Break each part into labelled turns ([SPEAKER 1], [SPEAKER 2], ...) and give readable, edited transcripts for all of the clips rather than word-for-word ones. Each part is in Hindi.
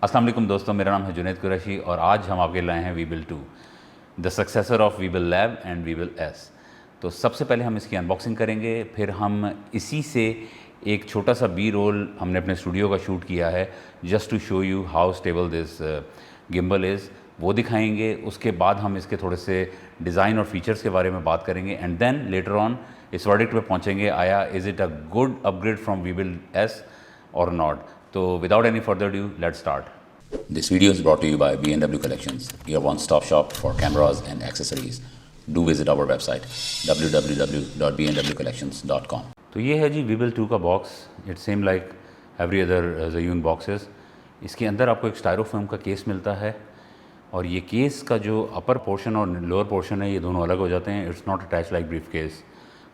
[SPEAKER 1] अस्सलाम वालेकुम दोस्तों, मेरा नाम है जुनैद कुरैशी और आज हम आपके लाए हैं Weebill 2, the successor of Weebill lab and Weebill S. तो सबसे पहले हम इसकी अनबॉक्सिंग करेंगे, फिर हम इसी से एक छोटा सा बी रोल हमने अपने स्टूडियो का शूट किया है just to show you how stable this gimbal is, वो दिखाएंगे। उसके बाद हम इसके थोड़े से डिज़ाइन और फीचर्स के बारे में बात करेंगे एंड देन लेटर ऑन इस वर्डिक्ट पे पहुंचेंगे, आया is it a good upgrade from Weebill S और नॉट। तो without any further due let's start. This video is brought to you by B&W Collections, your one-stop shop for cameras and accessories. Do visit our website www.bnwcollections.com. तो ये है जी वीबल 2 का box. It same like every other Zhiyun boxes. इसके अंदर आपको एक स्टायरोफोम का केस मिलता है और ये केस का जो अपर पोर्शन और लोअर पोर्शन है ये दोनों अलग हो जाते हैं। It's not attach like brief case.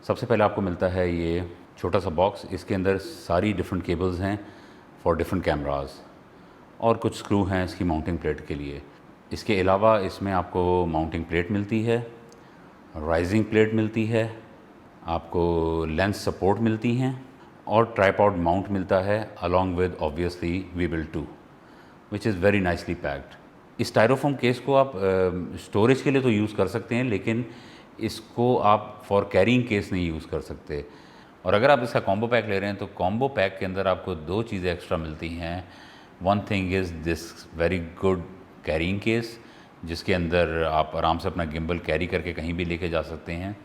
[SPEAKER 1] सबसे पहले आपको मिलता है ये छोटा सा बॉक्स। इसके अंदर सारी डिफरेंट केबल्स हैं फॉर डिफरेंट कैमराज और कुछ स्क्रू हैं इसकी माउंटिंग प्लेट के लिए। इसके अलावा इसमें आपको माउंटिंग प्लेट मिलती है, राइजिंग प्लेट मिलती है, आपको लेंस सपोर्ट मिलती हैं और ट्राइपॉड माउंट मिलता है along with obviously Weebill 2 which is very nicely packed. इस स्टायरोफोम केस को आप स्टोरेज के लिए तो यूज़ कर सकते हैं, लेकिन इसको आप फॉर कैरिंग केस नहीं यूज़ कर सकते। और अगर आप इसका कॉम्बो पैक ले रहे हैं तो कॉम्बो पैक के अंदर आपको दो चीज़ें एक्स्ट्रा मिलती हैं। One thing is this very good carrying case जिसके अंदर आप आराम से अपना गिम्बल कैरी करके कहीं भी लेके जा सकते हैं,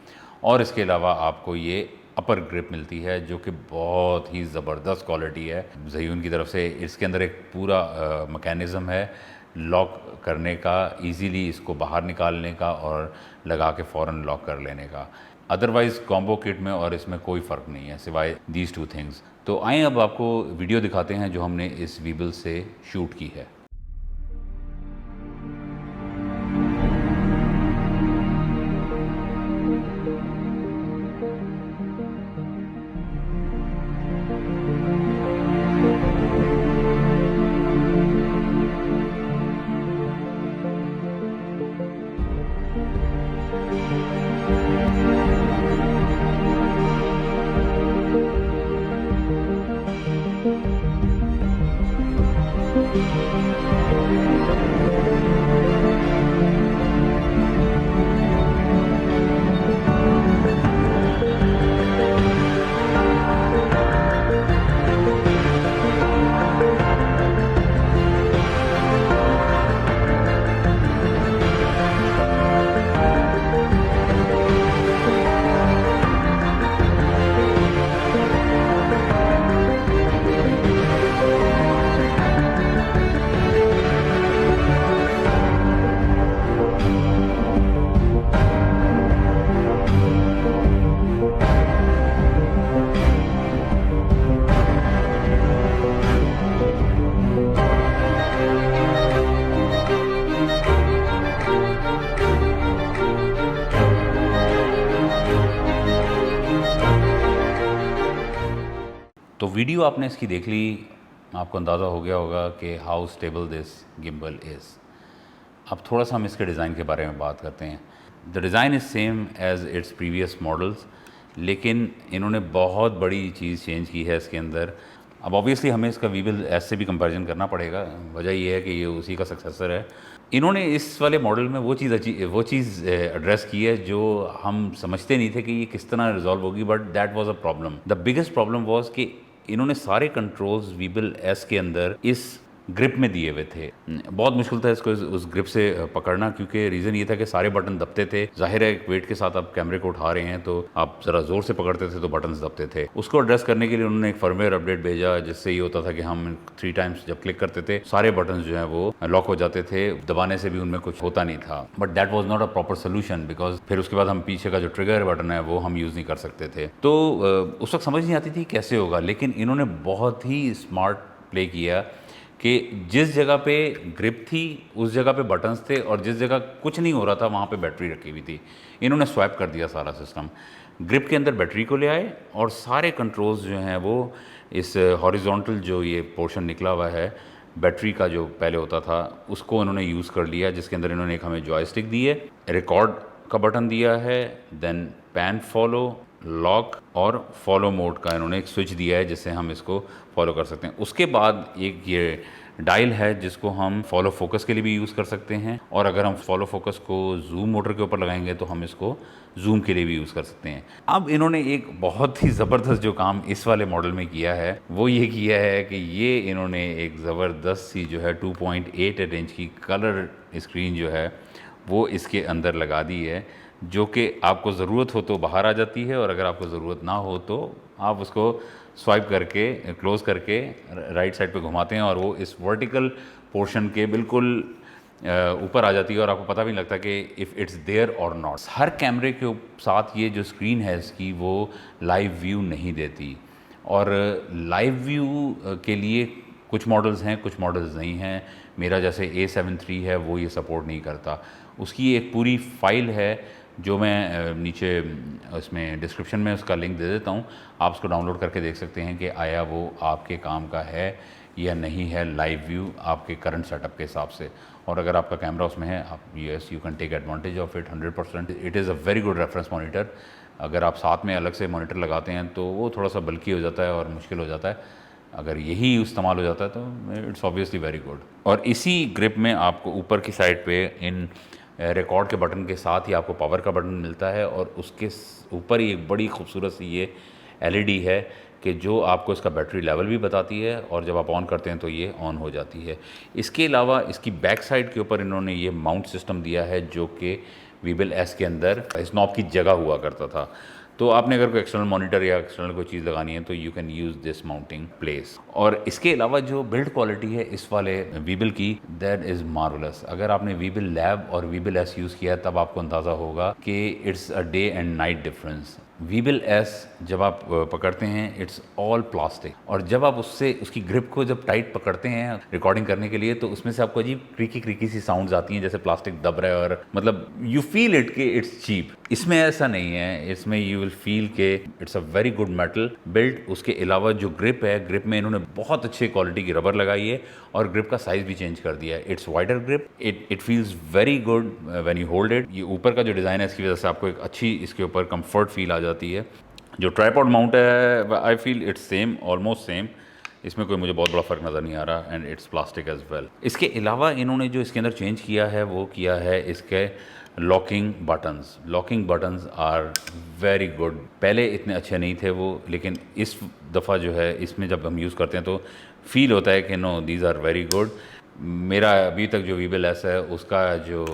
[SPEAKER 1] और इसके अलावा आपको ये अपर ग्रिप मिलती है जो कि बहुत ही ज़बरदस्त क्वालिटी है ज़यून की तरफ से। इसके अंदर एक पूरा मैकेनिज़्म है लॉक करने का, इजीली इसको बाहर निकालने का और लगा के फ़ौरन लॉक कर लेने का। अदरवाइज़ कॉम्बो किट में और इसमें कोई फ़र्क नहीं है सिवाय दीज टू थिंग्स। तो आइए अब आपको वीडियो दिखाते हैं जो हमने इस वीबल से शूट की है। तो वीडियो आपने इसकी देख ली, आपको अंदाज़ा हो गया होगा कि how stable this gimbal is. अब थोड़ा सा हम इसके डिज़ाइन के बारे में बात करते हैं। The design is same as its previous models, लेकिन इन्होंने बहुत बड़ी चीज़ चेंज की है इसके अंदर। अब ऑब्वियसली हमें इसका वीबल एस से भी कंपैरिजन करना पड़ेगा, वजह ये है कि ये उसी का सक्सेसर है। इन्होंने इस वाले मॉडल में वो चीज़ एड्रेस की है जो हम समझते नहीं थे कि ये किस तरह रिजॉल्व होगी, but that was a problem. The biggest problem was कि इन्होंने सारे कंट्रोल्स वीबल एस के अंदर इस ग्रिप में दिए हुए थे। बहुत मुश्किल था इसको उस ग्रिप से पकड़ना, क्योंकि रीज़न ये था कि सारे बटन दबते थे। जाहिर है एक वेट के साथ आप कैमरे को उठा रहे हैं तो आप ज़रा ज़ोर से पकड़ते थे तो बटन्स दबते थे। उसको एड्रेस करने के लिए उन्होंने एक फर्मवेयर अपडेट भेजा जिससे ये होता था कि हम 3 टाइम्स जब क्लिक करते थे सारे बटन्स जो हैं वो लॉक हो जाते थे, दबाने से भी उनमें कुछ होता नहीं था। But that was not a proper solution, because फिर उसके बाद हम पीछे का जो ट्रिगर बटन है वो हम यूज़ नहीं कर सकते थे। तो उस वक्त समझ नहीं आती थी कैसे होगा, लेकिन इन्होंने बहुत ही स्मार्ट प्ले किया कि जिस जगह पे ग्रिप थी उस जगह पे बटन्स थे और जिस जगह कुछ नहीं हो रहा था वहाँ पे बैटरी रखी हुई थी। इन्होंने स्वैप कर दिया सारा सिस्टम, ग्रिप के अंदर बैटरी को ले आए और सारे कंट्रोल्स जो हैं वो इस हॉरिजॉन्टल जो ये पोर्शन निकला हुआ है बैटरी का जो पहले होता था उसको इन्होंने यूज़ कर लिया, जिसके अंदर इन्होंने एक हमें जॉयस्टिक दी है, रिकॉर्ड का बटन दिया है, देन पैन फॉलो, लॉक और फॉलो मोड का इन्होंने एक स्विच दिया है जिससे हम इसको फॉलो कर सकते हैं। उसके बाद एक ये डायल है जिसको हम फॉलो फोकस के लिए भी यूज़ कर सकते हैं, और अगर हम फॉलो फोकस को जूम मोटर के ऊपर लगाएंगे तो हम इसको जूम के लिए भी यूज़ कर सकते हैं। अब इन्होंने एक बहुत ही ज़बरदस्त जो काम इस वाले मॉडल में किया है वो ये किया है कि ये इन्होंने एक ज़बरदस्त सी जो है 2.88 इंच की कलर स्क्रीन जो है वो इसके अंदर लगा दी है, जो कि आपको ज़रूरत हो तो बाहर आ जाती है, और अगर आपको ज़रूरत ना हो तो आप उसको स्वाइप करके क्लोज़ करके राइट साइड पे घुमाते हैं और वो इस वर्टिकल पोर्शन के बिल्कुल ऊपर आ जाती है, और आपको पता भी नहीं लगता कि इफ़ इट्स देयर और नॉट। हर कैमरे के साथ ये जो स्क्रीन है इसकी वो लाइव व्यू नहीं देती, और लाइव व्यू के लिए कुछ मॉडल्स हैं, कुछ मॉडल्स नहीं हैं। मेरा जैसे A7 III है वो ये सपोर्ट नहीं करता। उसकी एक पूरी फाइल है जो मैं नीचे इसमें डिस्क्रिप्शन में उसका लिंक दे देता हूँ, आप उसको डाउनलोड करके देख सकते हैं कि आया वो आपके काम का है या नहीं है लाइव व्यू आपके करंट सेटअप के हिसाब से। और अगर आपका कैमरा उसमें है, आप yes you can take advantage of it 100%। It is a very good reference monitor. अगर आप साथ में अलग से मॉनिटर लगाते हैं तो वो थोड़ा सा बल्की हो जाता है और मुश्किल हो जाता है, अगर यही इस्तेमाल हो जाता है तो इट्स ऑब्वियसली वेरी गुड। और इसी ग्रिप में आपको ऊपर की साइड पे इन रिकॉर्ड के बटन के साथ ही आपको पावर का बटन मिलता है, और उसके ऊपर ही एक बड़ी खूबसूरत सी ये LED है कि जो आपको इसका बैटरी लेवल भी बताती है, और जब आप ऑन करते हैं तो ये ऑन हो जाती है। इसके अलावा इसकी बैक साइड के ऊपर इन्होंने ये माउंट सिस्टम दिया है जो कि वीबल S के अंदर इस नॉब की जगह हुआ करता था। तो आपने अगर कोई एक्सटर्नल मॉनिटर या एक्सटर्नल कोई चीज़ लगानी है तो you can use this mounting place. और इसके अलावा जो बिल्ड क्वालिटी है इस वाले वीबल की, दैट इज़ मार्वलस। अगर आपने वीबल लैब और वीबल S यूज़ किया है तब आपको अंदाज़ा होगा कि it's a day and night difference. Weebill S जब आप पकड़ते हैं इट्स ऑल प्लास्टिक, और जब आप उससे उसकी ग्रिप को जब टाइट पकड़ते हैं रिकॉर्डिंग करने के लिए तो उसमें से आपको अजीब क्रीकी क्रीकी सी साउंड्स आती हैं जैसे प्लास्टिक दब रहा है, और मतलब यू फील इट कि इट्स चीप। इसमें ऐसा नहीं है, इसमें यू विल फील के it's a very good metal build. उसके अलावा जो ग्रिप है, ग्रिप में इन्होंने बहुत अच्छे क्वालिटी की रबर लगाई है और ग्रिप का साइज़ भी चेंज कर दिया है। It's wider grip, it feels very good when you hold it. ये ऊपर का जो डिज़ाइन है इसकी वजह से आपको एक अच्छी इसके ऊपर कंफर्ट फील आ जाती है। जो ट्राइपॉड माउंट है I feel it's same, almost same, इसमें कोई मुझे बहुत बड़ा फ़र्क नज़र नहीं आ रहा, and it's plastic as well. इसके अलावा इन्होंने जो इसके अंदर चेंज किया है वो किया है इसके locking buttons. Locking buttons are very good. पहले इतने अच्छे नहीं थे वो, लेकिन इस दफ़ा जो है इसमें जब हम यूज़ करते हैं तो फील होता है कि no these are very good. मेरा अभी तक जो वीबल S है उसका जो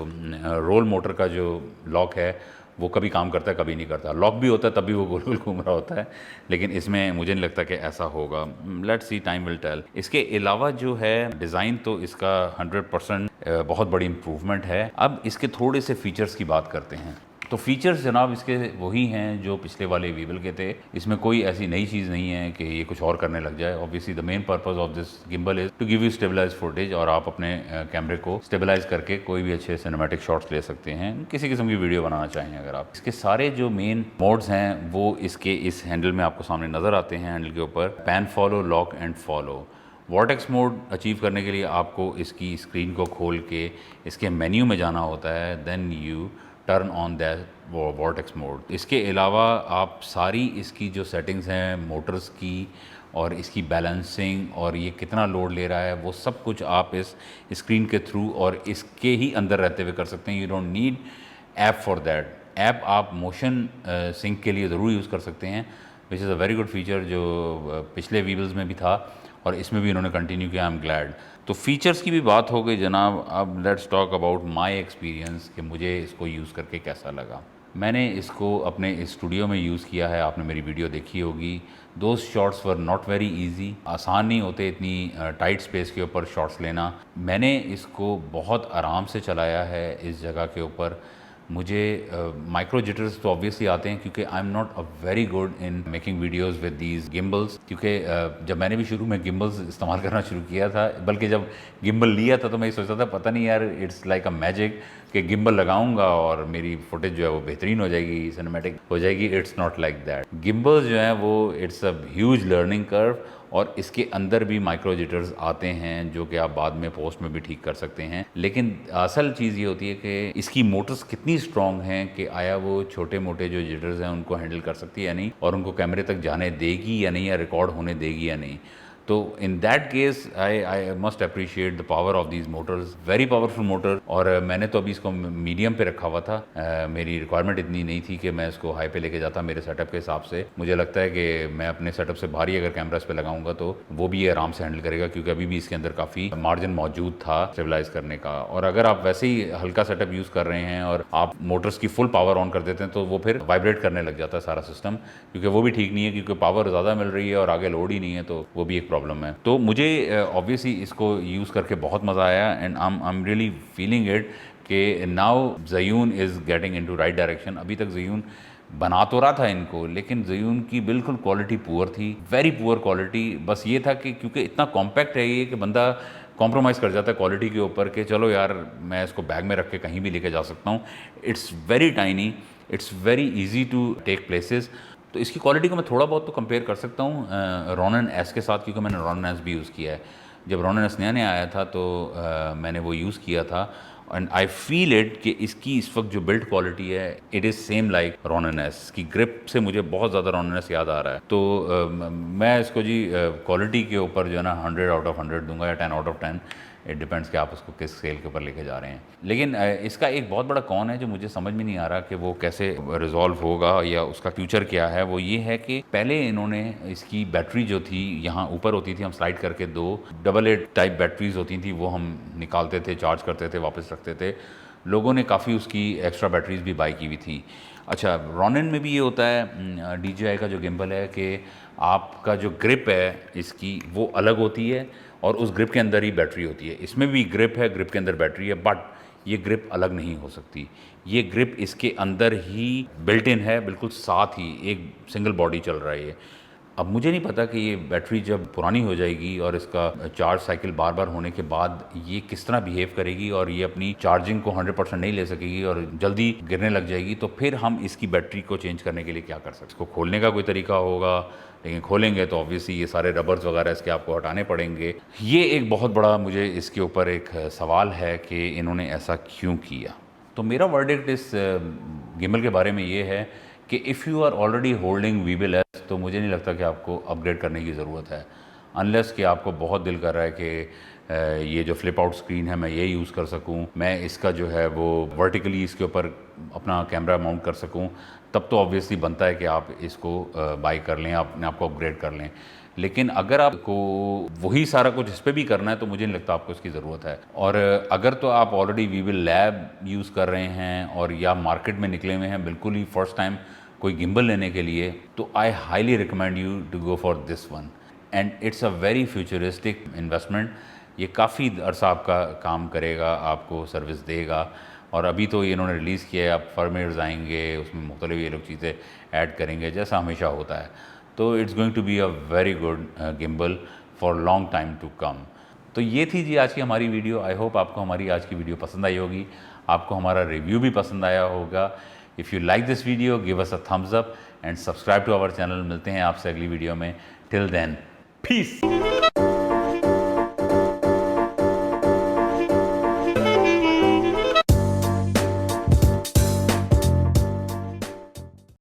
[SPEAKER 1] रोल मोटर का जो लॉक है वो कभी काम करता है कभी नहीं करता। लॉक भी होता है तब भी वो गोल गोल घूम रहा होता है, लेकिन इसमें मुझे नहीं लगता कि ऐसा होगा। Let's see, time will tell. इसके अलावा जो है डिज़ाइन तो इसका 100% बहुत बड़ी इम्प्रूवमेंट है। अब इसके थोड़े से फीचर्स की बात करते हैं। तो फीचर्स जनाब इसके वही हैं जो पिछले वाले वीबल के थे। इसमें कोई ऐसी नई चीज़ नहीं है कि ये कुछ और करने लग जाए। Obviously the main purpose of this gimbal is to give you stabilise footage, और आप अपने कैमरे को स्टेबलाइज करके कोई भी अच्छे सिनेमैटिक शॉट्स ले सकते हैं, किसी किस्म की वीडियो बनाना चाहें अगर आप। इसके सारे जो मेन मोड्स हैं वो इसके इस हैंडल में आपको सामने नज़र आते हैं। हैंडल के ऊपर pan follow, lock and follow. Vortex mode achieve करने के लिए आपको इसकी स्क्रीन को खोल के इसके मेन्यू में जाना होता है, then you turn on that vortex mode. इसके अलावा आप सारी इसकी जो सेटिंग्स हैं मोटर्स की और इसकी बैलेंसिंग और ये कितना लोड ले रहा है वो सब कुछ आप इस स्क्रीन के थ्रू और इसके ही अंदर रहते हुए कर सकते हैं। You don't need app for that. App आप मोशन सिंक के लिए ज़रूर यूज़ कर सकते हैं, which is a very good feature जो पिछले वीबल्स में भी था और इसमें भी इन्होंने कंटिन्यू किया। I am glad. तो फीचर्स की भी बात हो गई जनाब, अब let's talk about my experience कि मुझे इसको यूज़ करके कैसा लगा। मैंने इसको अपने स्टूडियो में यूज़ किया है, आपने मेरी वीडियो देखी होगी। Those shots were not very easy, आसान नहीं होते इतनी टाइट स्पेस के ऊपर शॉट्स लेना। मैंने इसको बहुत आराम से चलाया है इस जगह के ऊपर। मुझे माइक्रो जिटर्स तो ऑब्वियसली आते हैं क्योंकि I am not a very good in making videos with these gimbals, क्योंकि जब मैंने भी शुरू में गिम्बल्स इस्तेमाल करना शुरू किया था, बल्कि जब गिम्बल लिया था तो मैं सोचता था पता नहीं यार इट्स लाइक अ मैजिक कि गिम्बल लगाऊंगा और मेरी फुटेज जो है वो बेहतरीन हो जाएगी, सिनेमैटिक हो जाएगी। It's not like that. Gimbals जो हैं वो it's a huge learning curve, और इसके अंदर भी माइक्रो जिटर्स आते हैं जो कि आप बाद में पोस्ट में भी ठीक कर सकते हैं। लेकिन असल चीज़ ये होती है कि इसकी मोटर्स कितनी स्ट्रॉन्ग हैं कि आया वो छोटे मोटे जो जिटर्स हैं उनको हैंडल कर सकती है या नहीं, और उनको कैमरे तक जाने देगी या नहीं, या रिकॉर्ड होने देगी या नहीं। तो in that case I must appreciate the power of these Motors, very powerful motor. और मैंने तो अभी इसको मीडियम पे रखा हुआ था, मेरी रिक्वायरमेंट इतनी नहीं थी कि मैं इसको हाई पे लेके जाता। मेरे सेटअप के हिसाब से मुझे लगता है कि मैं अपने सेटअप से भारी अगर कैमरा इस पे लगाऊंगा तो वो भी ये आराम से हैंडल करेगा, क्योंकि अभी भी इसके अंदर काफ़ी मार्जिन मौजूद था स्टेबलाइज करने का। और अगर आप वैसे ही हल्का सेटअप यूज़ कर रहे हैं और आप मोटर्स की फुल पावर ऑन कर देते हैं तो वो फिर वाइब्रेट करने लग जाता है सारा सिस्टम, क्योंकि वो भी ठीक नहीं है, क्योंकि पावर ज़्यादा मिल रही है और आगे लोड ही नहीं है, तो वो भी एक प्रॉब्लम है। तो मुझे ऑब्वियसली इसको यूज़ करके बहुत मज़ा आया and I am really feeling it कि now Zhiyun is getting into right direction. अभी तक ज़यून बना तो रहा था इनको, लेकिन ज़यून की बिल्कुल क्वालिटी पुअर थी, वेरी पुअर क्वालिटी। बस ये था कि क्योंकि इतना कॉम्पैक्ट है ये कि बंदा कॉम्प्रोमाइज़ कर जाता है क्वालिटी के ऊपर कि चलो यार मैं इसको बैग में रख के कहीं भी लेके जा सकता हूँ। It's very tiny, it's very easy to take places. तो इसकी क्वालिटी को मैं थोड़ा बहुत तो कंपेयर कर सकता हूँ रॉनन एस के साथ, क्योंकि मैंने रॉनन एस भी यूज़ किया है। जब रॉनन एस नया नया आया था तो मैंने वो यूज़ किया था एंड आई फील इट कि इसकी इस वक्त जो बिल्ड क्वालिटी है it is same like Ronin S. की ग्रिप से मुझे बहुत ज़्यादा रॉनन एस याद आ रहा है। तो मैं इसको जी क्वालिटी के ऊपर जो है ना 100 आउट ऑफ 100 दूंगा या 10 आउट ऑफ 10। इट डिपेंड्स कि आप उसको किस स्केल के ऊपर लेके जा रहे हैं। लेकिन इसका एक बहुत बड़ा कौन है जो मुझे समझ में नहीं आ रहा कि वो कैसे रिजॉल्व होगा या उसका फ्यूचर क्या है। वो ये है कि पहले इन्होंने इसकी बैटरी जो थी यहाँ ऊपर होती थी, हम स्लाइड करके 2 AA टाइप बैटरीज होती थी, वो हम निकालते थे, चार्ज करते थे, वापस रखते थे। लोगों ने काफ़ी उसकी एक्स्ट्रा बैटरीज भी बाई की हुई थी। अच्छा, रॉनिन में भी ये होता है DJI का जो गिम्बल है कि आपका जो ग्रिप है इसकी वो अलग होती है और उस ग्रिप के अंदर ही बैटरी होती है। इसमें भी ग्रिप है, ग्रिप के अंदर बैटरी है, बट ये ग्रिप अलग नहीं हो सकती। ये ग्रिप इसके अंदर ही बिल्ट इन है, बिल्कुल साथ ही एक सिंगल बॉडी चल रहा है ये। अब मुझे नहीं पता कि ये बैटरी जब पुरानी हो जाएगी और इसका चार्ज साइकिल बार बार होने के बाद ये किस तरह बिहेव करेगी और ये अपनी चार्जिंग को 100% नहीं ले सकेगी और जल्दी गिरने लग जाएगी, तो फिर हम इसकी बैटरी को चेंज करने के लिए क्या कर सकते हैं। इसको खोलने का कोई तरीका होगा, लेकिन खोलेंगे तो ऑब्वियसली ये सारे रबर्स वगैरह इसके आपको हटाने पड़ेंगे। ये एक बहुत बड़ा मुझे इसके ऊपर एक सवाल है कि इन्होंने ऐसा क्यों किया। तो मेरा वर्डिक्ट इस गिम्बल के बारे में ये है कि if you are already holding Weebill S तो मुझे नहीं लगता कि आपको अपग्रेड करने की ज़रूरत है, अनलेस कि आपको बहुत दिल कर रहा है कि ये जो फ्लिप आउट स्क्रीन है मैं ये यूज़ कर सकूं, मैं इसका जो है वो वर्टिकली इसके ऊपर अपना कैमरा माउंट कर सकूं, तब तो ऑब्वियसली बनता है कि आप इसको बाई कर लें, अपने आप को अपग्रेड कर लें। लेकिन अगर आपको वही सारा कुछ इस पर भी करना है तो मुझे नहीं लगता आपको इसकी ज़रूरत है। और अगर तो आप ऑलरेडी वीबल लैब यूज़ कर रहे हैं और या मार्केट में निकले हुए हैं बिल्कुल ही फर्स्ट टाइम कोई गिम्बल लेने के लिए, तो I highly recommend you to go for this one and it's a very futuristic investment. ये काफ़ी अरसा आपका काम करेगा, आपको सर्विस देगा। और अभी तो इन्होंने रिलीज़ किया है, अब फर्मवेयर्स आएंगे, उसमें मुख्तलिफ ये लोग चीज़ें ऐड करेंगे जैसा हमेशा होता है। तो it's going to be a very good gimbal for long time to come. तो ये थी जी आज की हमारी वीडियो। आई होप आपको हमारी आज की वीडियो पसंद आई होगी, आपको हमारा रिव्यू भी पसंद आया होगा। If you like this video give us a thumbs up and subscribe to our channel. मिलते हैं आपसे अगली वीडियो में। Till then, piece.